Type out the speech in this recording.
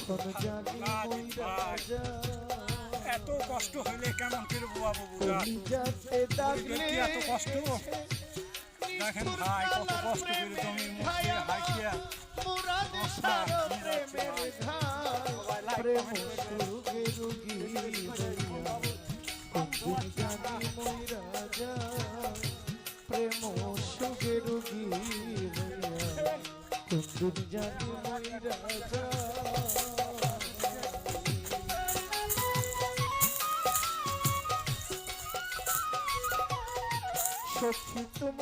এখন জানি মই রাজা এত কষ্ট হইলে কেমন করে বাবু যাতে ডাকলে এত কষ্ট দেখেন ভাই কত কষ্ট করে জমির মধ্যে হাইটিয়া মোরা দেশার প্রেমের ঘাট প্রেম সুখে রুগী কোন জানি মই রাজা প্রেম সুখে রুগী কোন জানি মই রাজা সখী তোমার